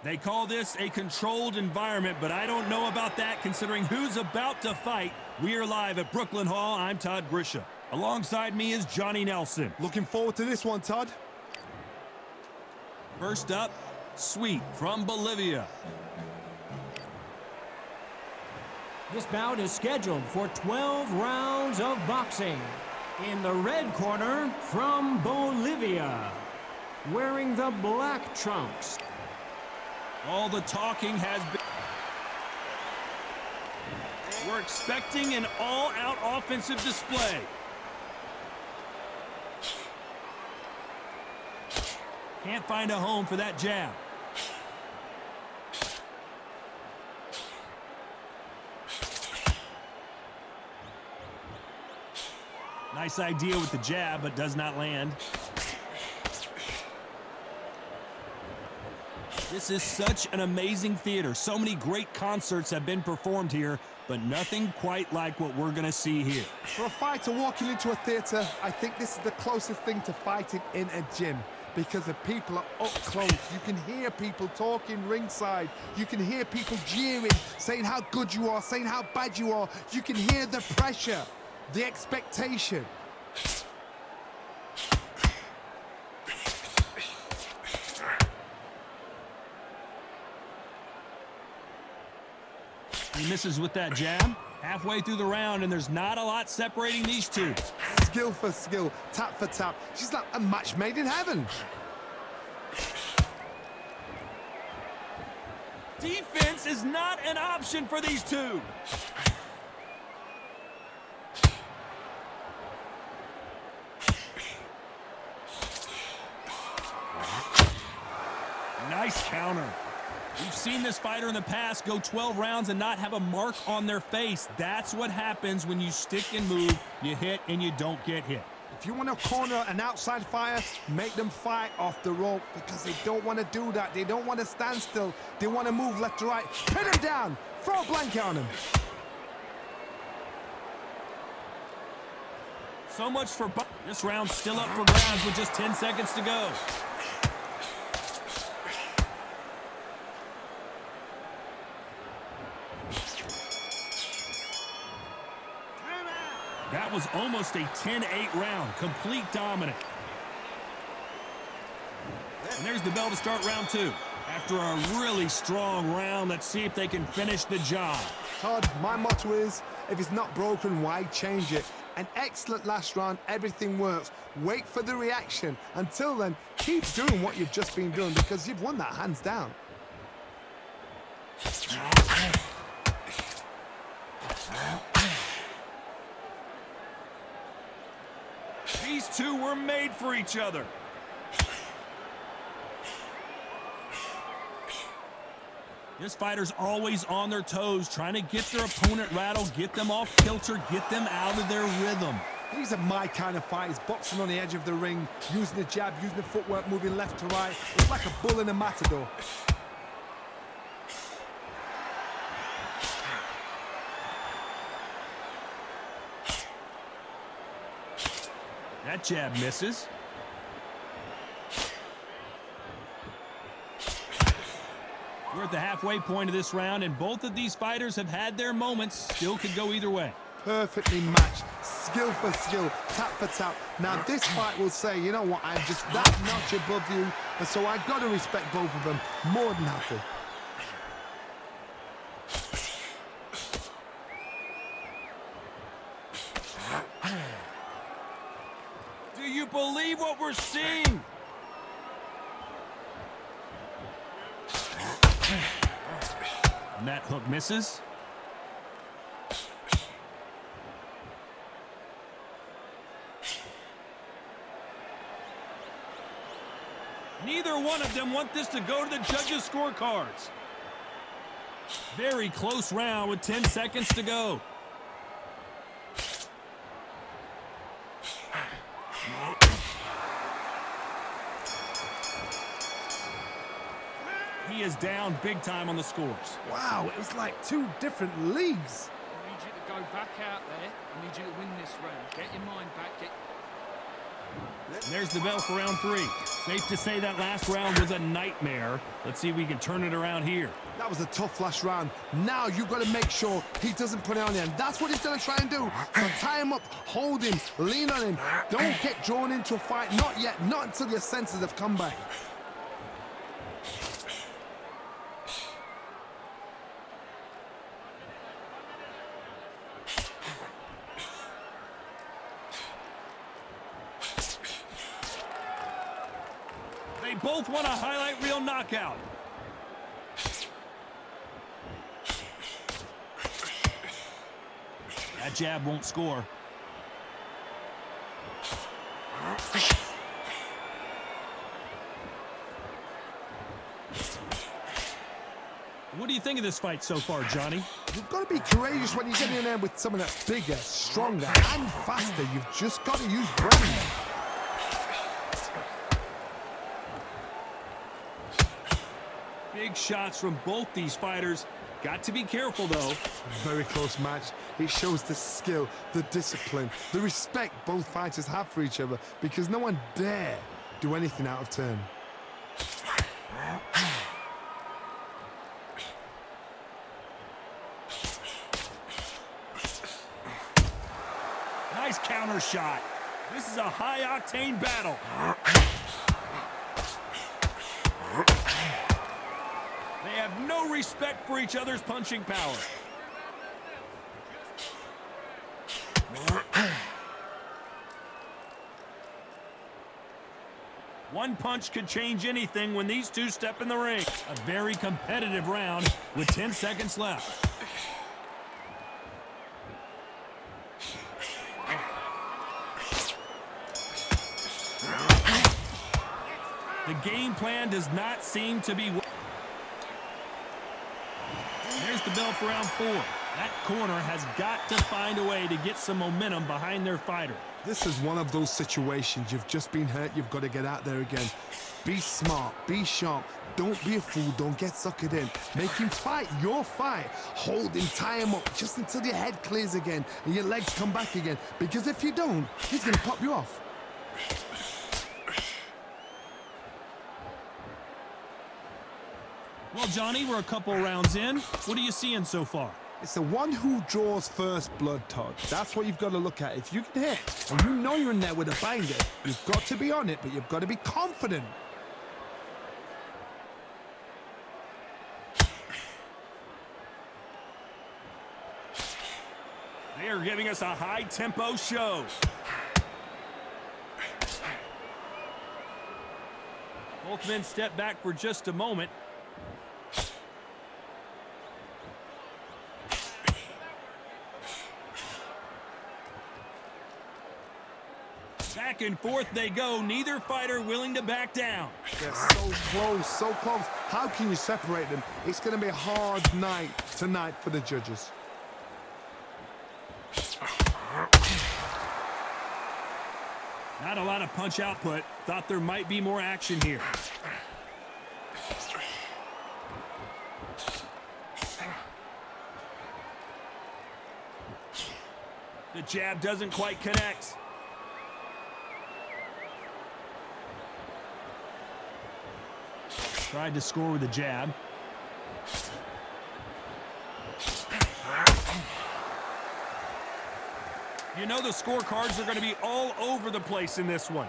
They call this a controlled environment, but I don't know about that considering who's about to fight. We are live at Brooklyn Hall. I'm Todd Grisha. Alongside me is Johnny Nelson. Looking forward to this one, Todd. First up, Sweet from Bolivia. This bout is scheduled for 12 rounds of boxing. In the red corner, from Bolivia, wearing the black trunks. All the talking has been... We're expecting an all-out offensive display. Can't find a home for that jab. Nice idea with the jab, but does not land. This is such an amazing theater. So many great concerts have been performed here, but nothing quite like what we're going to see here. For a fighter walking into a theater, I think this is the closest thing to fighting in a gym, because the people are up close. You can hear people talking ringside. You can hear people jeering, saying how good you are, saying how bad you are. You can hear the pressure, the expectation. He misses with that jab. Halfway through the round, and there's not a lot separating these two. Skill for skill, tap for tap. She's like a match made in heaven. Defense is not an option for these two. Nice counter. We've seen this fighter in the past go 12 rounds and not have a mark on their face. That's what happens when you stick and move, you hit and you don't get hit. If you want to corner an outside fighter, make them fight off the rope, because they don't want to do that. They don't want to stand still. They want to move left to right. Pin him down. Throw a blanket on him. So much for this round, still up for grabs with just 10 seconds to go. That was almost a 10-8 round, complete dominant. And there's the bell to start round two. After a really strong round, let's see if they can finish the job. Todd, my motto is, if it's not broken, why change it? An excellent last round, everything works. Wait for the reaction. Until then, keep doing what you've just been doing, because you've won that hands down. These two were made for each other. This fighter's always on their toes, trying to get their opponent rattled, get them off kilter, get them out of their rhythm. These are my kind of fighters, boxing on the edge of the ring, using the jab, using the footwork, moving left to right. It's like a bull in a matador. That jab misses. We're at the halfway point of this round, and both of these fighters have had their moments. Still could go either way. Perfectly matched, skill for skill, tap for tap. Now this fight will say, you know what, I'm just that notch above you, and so I've got to respect both of them more than happy. Do you believe what we're seeing? And that hook misses. Neither one of them want this to go to the judges' scorecards. Very close round with 10 seconds to go. He is down big time on the scores. Wow, it was like two different leagues. I need you to go back out there. I need you to win this round. Get your mind back. There's the bell for round 3. Safe to say that last round was a nightmare. Let's see if we can turn it around here. That was a tough last round. Now you've got to make sure he doesn't put it on you, and that's what he's going to try and do. So tie him up, hold him, lean on him. Don't get drawn into a fight. Not yet. Not until your senses have come back. They both want a highlight reel knockout. That jab won't score. What do you think of this fight so far, Johnny? You've got to be courageous when you get in there with someone that's bigger, stronger, and faster. You've just got to use brain. Big shots from both these fighters. Got to be careful, though. Very close match. It shows the skill, the discipline, the respect both fighters have for each other, because no one dare do anything out of turn. Nice counter shot. This is a high-octane battle. They have no respect for each other's punching power. One punch could change anything when these two step in the ring. A very competitive round with 10 seconds left. The game plan does not seem to be... There's the bell for round 4. That corner has got to find a way to get some momentum behind their fighter. This is one of those situations. You've just been hurt. You've got to get out there again. Be smart. Be sharp. Don't be a fool. Don't get suckered in. Make him fight your fight. Hold him. Tie him up just until your head clears again and your legs come back again. Because if you don't, he's going to pop you off. Well, Johnny, we're a couple rounds in. What are you seeing so far? It's the one who draws first blood, Todd. That's what you've got to look at. If you can hit, and you know you're in there with a banger, you've got to be on it, but you've got to be confident. They are giving us a high-tempo show. Both men step back for just a moment. Back and forth they go, neither fighter willing to back down. They're so close, so close. How can you separate them? It's going to be a hard night tonight for the judges. Not a lot of punch output. Thought there might be more action here. The jab doesn't quite connect. Tried to score with a jab. You know the scorecards are going to be all over the place in this one.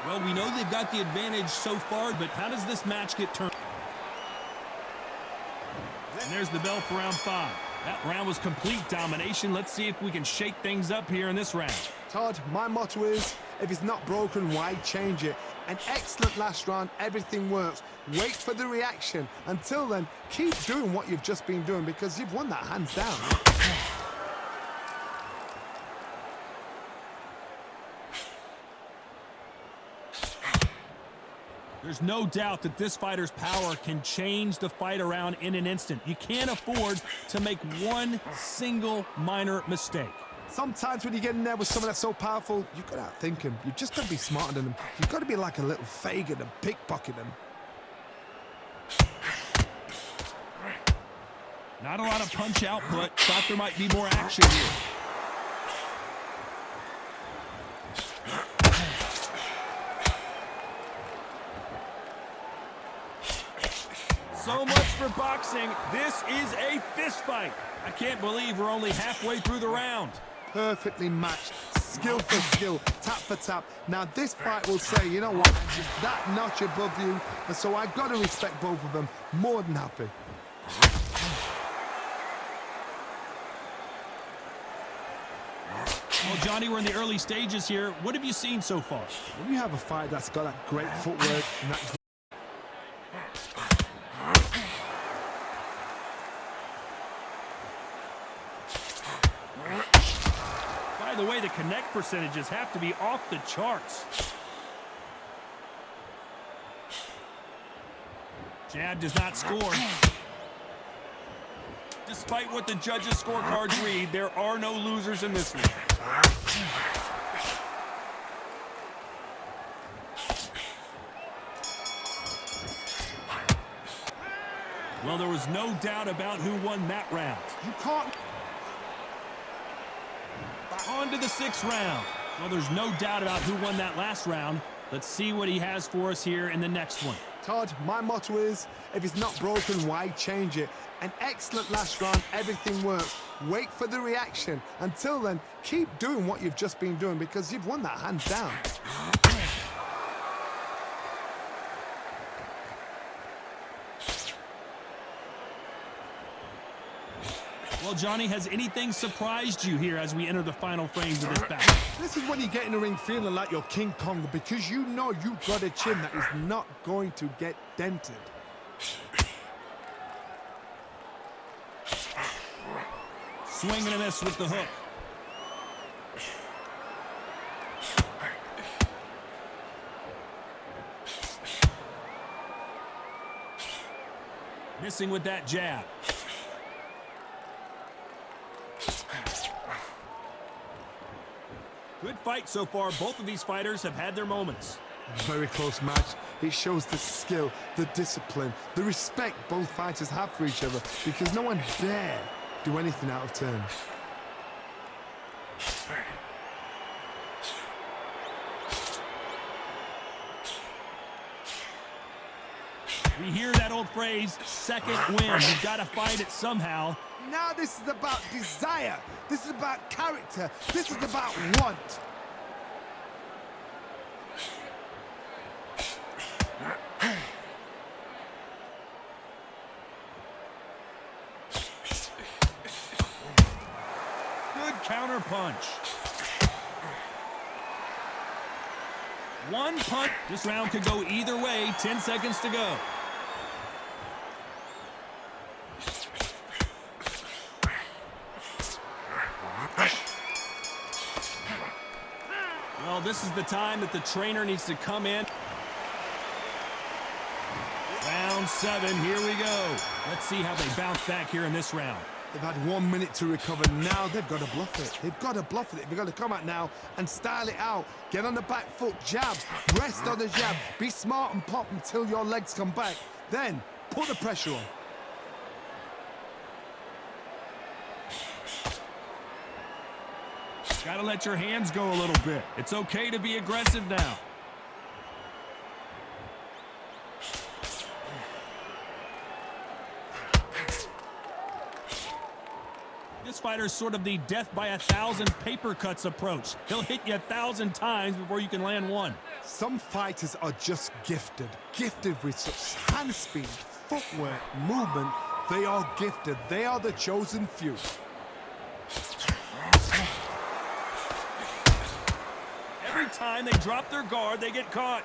Well, we know they've got the advantage so far, but how does this match get turned? And there's the bell for round 5. That round was complete domination. Let's see if we can shake things up here in this round. Todd, my motto is, if it's not broken, why change it? An excellent last round, everything works. Wait for the reaction. Until then, keep doing what you've just been doing because you've won that hands down. There's no doubt that this fighter's power can change the fight around in an instant. You can't afford to make one single minor mistake. Sometimes when you get in there with someone that's so powerful, you've got to outthink him. You've just got to be smarter than him. You've got to be like a little faggot and pickpocket him. Not a lot of punch output. Thought there might be more action here. So much for boxing. This is a fist fight. I can't believe we're only halfway through the round. Perfectly matched, skill for skill, tap for tap. Now this fight will say, you know what, I'm just that notch above you, and so I've got to respect both of them. More than happy. Well, Johnny, we're in the early stages here. What have you seen so far? When you have a fight that's got that great footwork and that By the way, the connect percentages have to be off the charts. Jab does not score. Despite what the judges' scorecards read, there are no losers in this one. Well, there was no doubt about who won that round. you can't. On to the 6th round. Well, there's no doubt about who won that last round. Let's see what he has for us here in the next one. Todd, my motto is, if it's not broken, why change it? An excellent last round, everything works. Wait for the reaction. Until then, keep doing what you've just been doing because you've won that hands down. Well, Johnny, has anything surprised you here as we enter the final frames of this battle? This is when you get in the ring feeling like you're King Kong because you know you've got a chin that is not going to get dented. Swing and a miss with the hook. Missing with that jab. Good fight so far. Both of these fighters have had their moments. Very close match. It shows the skill, the discipline, the respect both fighters have for each other because no one dare do anything out of turn. We hear that old phrase, second win. You've got to find it somehow. Now this is about desire. This is about character. This is about want. Good counter punch. One punch. This round could go either way. 10 seconds to go. Well, this is the time that the trainer needs to come in. Round 7, here we go. Let's see how they bounce back here in this round. They've had 1 minute to recover. Now they've got to bluff it. They've got to bluff it. They've got to come out now and style it out. Get on the back foot, jab, rest on the jab. Be smart and pop until your legs come back. Then put the pressure on. Gotta let your hands go a little bit. It's okay to be aggressive now. This fighter's sort of the death by 1,000 paper cuts approach. He'll hit you 1,000 times before you can land one. Some fighters are just gifted. Gifted with such hand speed, footwork, movement. They are gifted. They are the chosen few. Every time they drop their guard, they get caught.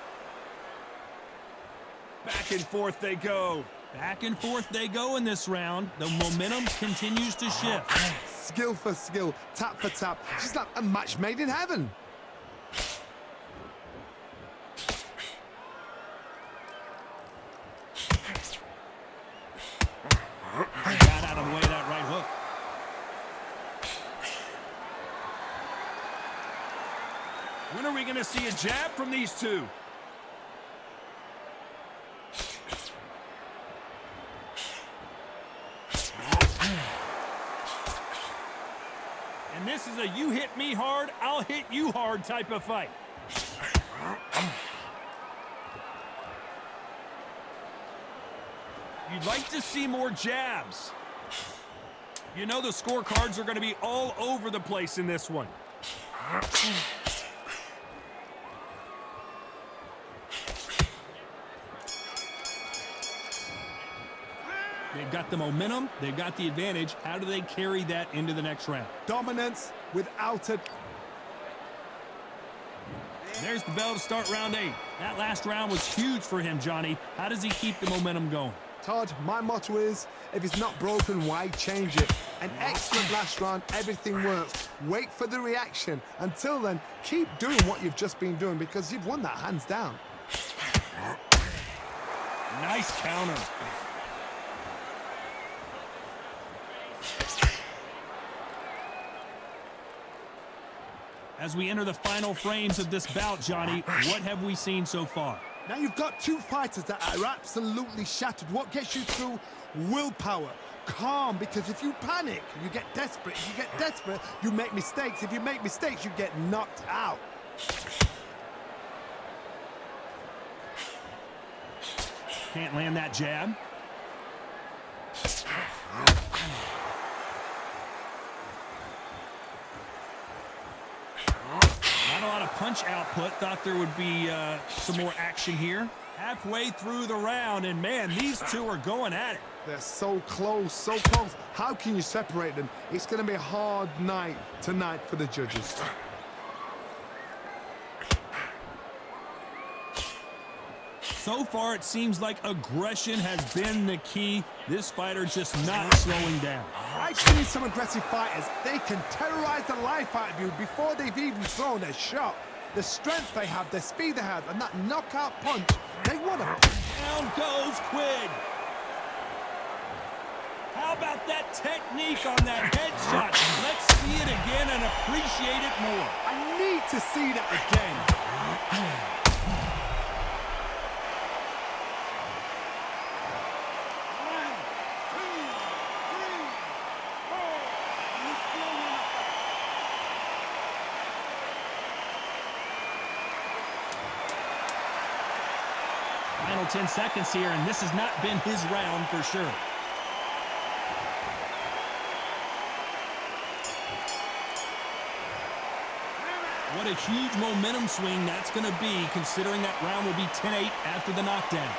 Back and forth they go. Back and forth they go in this round. The momentum continues to shift. Skill for skill, tap for tap. Just like a match made in heaven. Got out of the way of that right hook. When are we going to see a jab from these two? This is a you hit me hard, I'll hit you hard type of fight. You'd like to see more jabs. You know the scorecards are going to be all over the place in this one. They've got the momentum. They've got the advantage. How do they carry that into the next round? Dominance without it. There's the bell to start round 8. That last round was huge for him, Johnny. How does he keep the momentum going? Todd, my motto is, if it's not broken, why change it? An excellent last round, everything works. Wait for the reaction. Until then, keep doing what you've just been doing because you've won that hands down. Nice counter. As we enter the final frames of this bout, Johnny, what have we seen so far? Now you've got two fighters that are absolutely shattered. What gets you through? Willpower. Calm, because if you panic, you get desperate. If you get desperate, you make mistakes. If you make mistakes, you get knocked out. Can't land that jab. Not a lot of punch output. Thought there would be some more action here. Halfway through the round, and man, these two are going at it. They're so close, so close. How can you separate them? It's going to be a hard night tonight for the judges. So far, it seems like aggression has been the key. This fighter just not slowing down. I've seen some aggressive fighters. They can terrorize the life out of you before they've even thrown a shot. The strength they have, the speed they have, and that knockout punch, they want to... Down goes Quigg. How about that technique on that headshot? Let's see it again and appreciate it more. I need to see that again. Final 10 seconds here, and this has not been his round for sure. What a huge momentum swing that's going to be, considering that round will be 10-8 after the knockdown.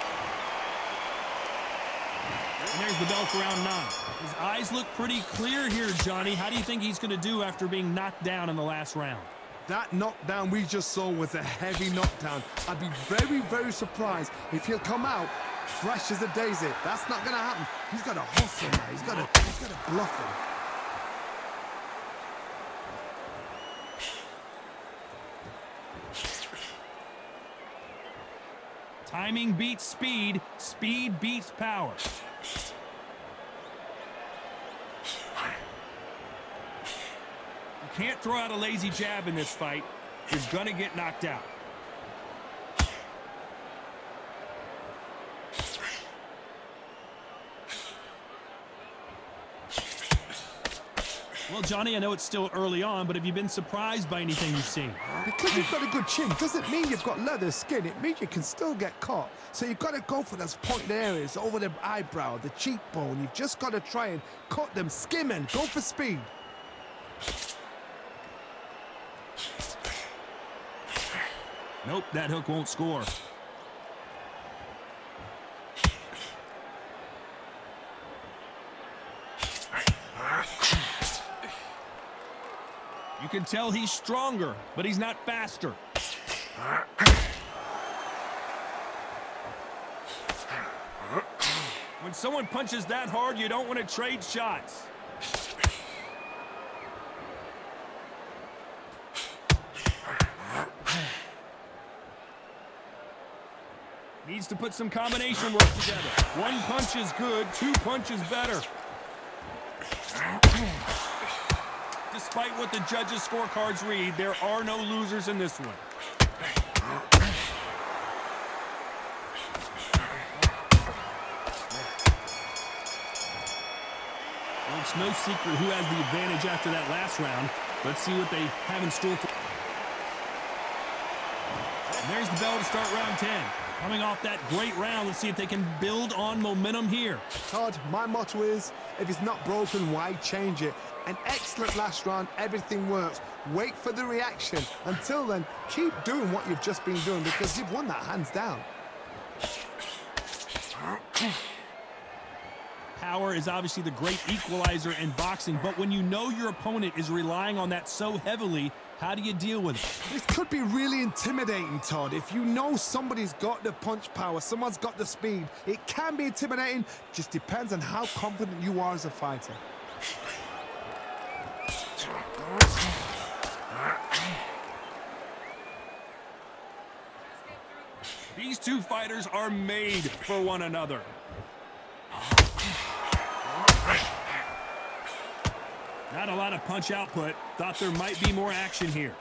And there's the bell for round 9. His eyes look pretty clear here, Johnny. How do you think he's going to do after being knocked down in the last round? That knockdown we just saw was a heavy knockdown. I'd be very, very surprised if he'll come out fresh as a daisy. That's not going to happen. He's got to hustle now. He's got to bluff him. Timing beats speed. Speed beats power. You can't throw out a lazy jab in this fight. You're going to get knocked out. Well, Johnny, I know it's still early on, but have you been surprised by anything you've seen? Because you've got a good chin doesn't mean you've got leather skin. It means you can still get caught. So you've got to go for those pointed areas over the eyebrow, the cheekbone. You've just got to try and cut them, skim and go for speed. Nope, that hook won't score. You can tell he's stronger, but he's not faster. When someone punches that hard, you don't want to trade shots. Needs to put some combination work together. One punch is good, two punches better. Despite what the judges' scorecards read, there are no losers in this one. Well, it's no secret who has the advantage after that last round. Let's see what they have in store for. And there's the bell to start round 10. Coming off that great round, let's see if they can build on momentum here. Todd, my motto is, if it's not broken, why change it? An excellent last round, everything works. Wait for the reaction. Until then, keep doing what you've just been doing because you've won that hands down. Power is obviously the great equalizer in boxing, but when you know your opponent is relying on that so heavily, how do you deal with it? This could be really intimidating, Todd. If you know somebody's got the punch power, someone's got the speed, it can be intimidating. Just depends on how confident you are as a fighter. These two fighters are made for one another. Not a lot of punch output. Thought there might be more action here.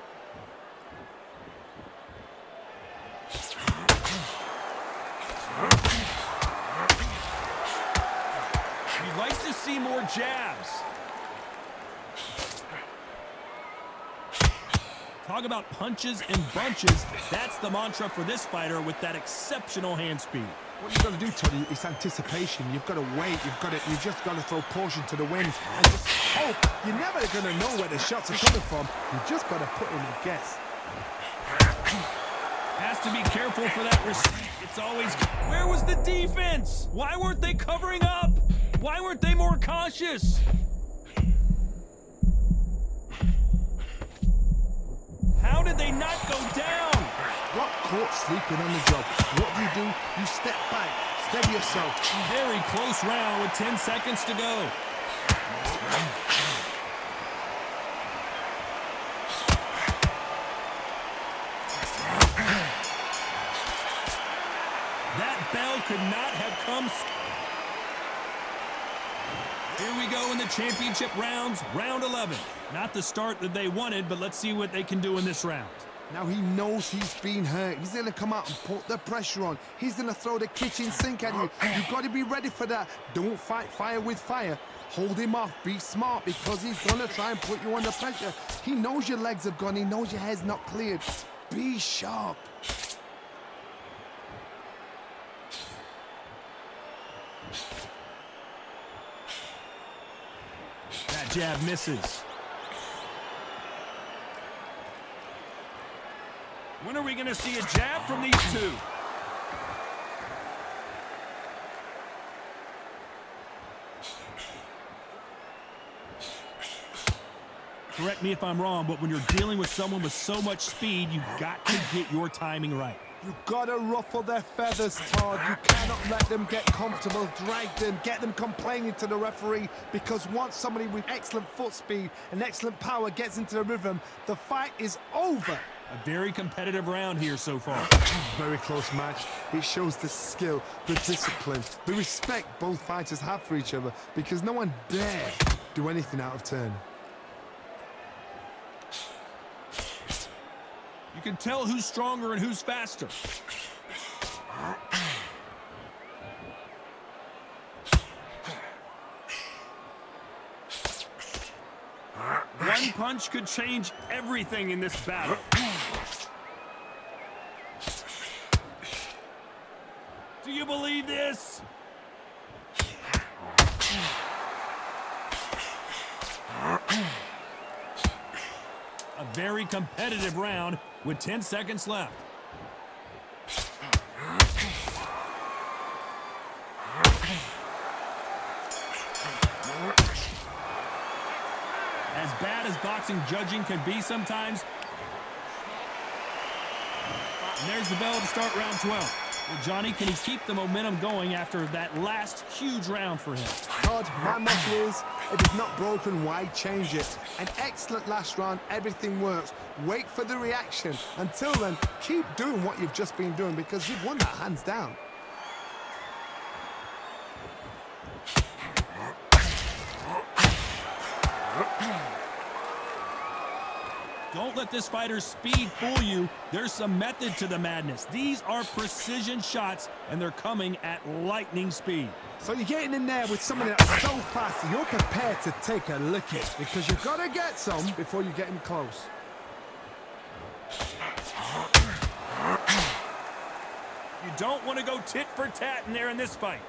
You'd like to see more jabs. Talk about punches and bunches. That's the mantra for this fighter with that exceptional hand speed. What you've got to do, Tony, is anticipation. You've got to wait. You've just got to throw caution to the wind and just hope. You're never going to know where the shots are coming from. You just got to put in a guess. Has to be careful for that receipt. It's always... Where was the defense? Why weren't they covering up? Why weren't they more cautious? How did they not go down? Got caught sleeping on the job. What do? You step back, steady yourself. Very close round with 10 seconds to go. That bell could not have come. Here we go in the championship rounds, round 11. Not the start that they wanted, but let's see what they can do in this round. Now he knows he's been hurt. He's going to come out and put the pressure on. He's going to throw the kitchen sink at you. You've got to be ready for that. Don't fight fire with fire. Hold him off. Be smart because he's going to try and put you under pressure. He knows your legs are gone. He knows your head's not cleared. Be sharp. That jab misses. When are we going to see a jab from these two? Correct me if I'm wrong, but when you're dealing with someone with so much speed, you've got to get your timing right. You've got to ruffle their feathers, Todd. You cannot let them get comfortable, drag them, get them complaining to the referee, because once somebody with excellent foot speed and excellent power gets into the rhythm, the fight is over. A very competitive round here so far. Very close match. It shows the skill, the discipline, the respect both fighters have for each other, because no one dare do anything out of turn. You can tell who's stronger and who's faster. One punch could change everything in this battle. Do you believe this? A very competitive round with 10 seconds left. As bad as boxing judging can be sometimes. And there's the bell to start round 12. Well, Johnny, can he keep the momentum going after that last huge round for him? Todd, my motto is, if it's not broken, why change it? An excellent last round, everything works. Wait for the reaction. Until then, keep doing what you've just been doing because you've won that hands down. Don't let let this fighter's speed fool you. There's some method to the madness. These are precision shots, and they're coming at lightning speed. So you're getting in there with somebody that's so fast, you're prepared to take a licking because you've got to get some before you get him close. You don't want to go tit for tat in there in this fight.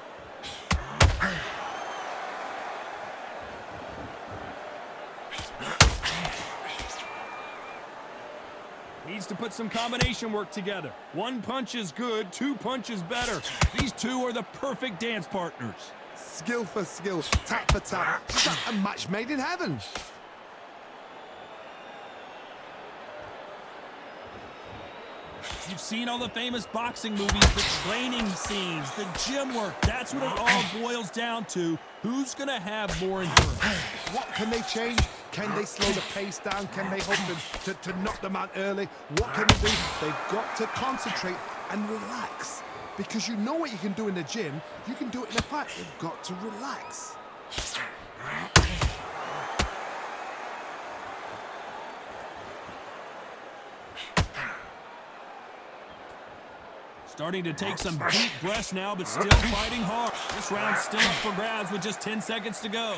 Needs to put some combination work together. One punch is good, two punches better. These two are the perfect dance partners. Skill for skill, tap for tap. It's like a match made in heaven. You've seen all the famous boxing movies, the training scenes, the gym work. That's what it all boils down to. Who's going to have more endurance? What can they change? Can they slow the pace down? Can they hope them to knock them out early? What can they do? They've got to concentrate and relax. Because you know what you can do in the gym, you can do it in a fight. You've got to relax. Starting to take some deep breaths now, but still fighting hard. This round's still up for grabs with just 10 seconds to go.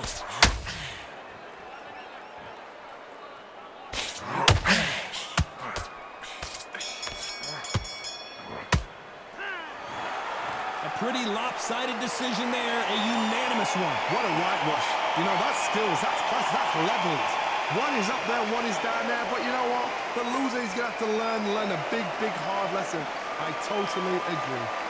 A pretty lopsided decision there, a unanimous one. What a whitewash. You know, that's skills, that's class, that's levels. One is up there, one is down there, but you know what? The loser is going to have to learn a big, hard lesson. I totally agree.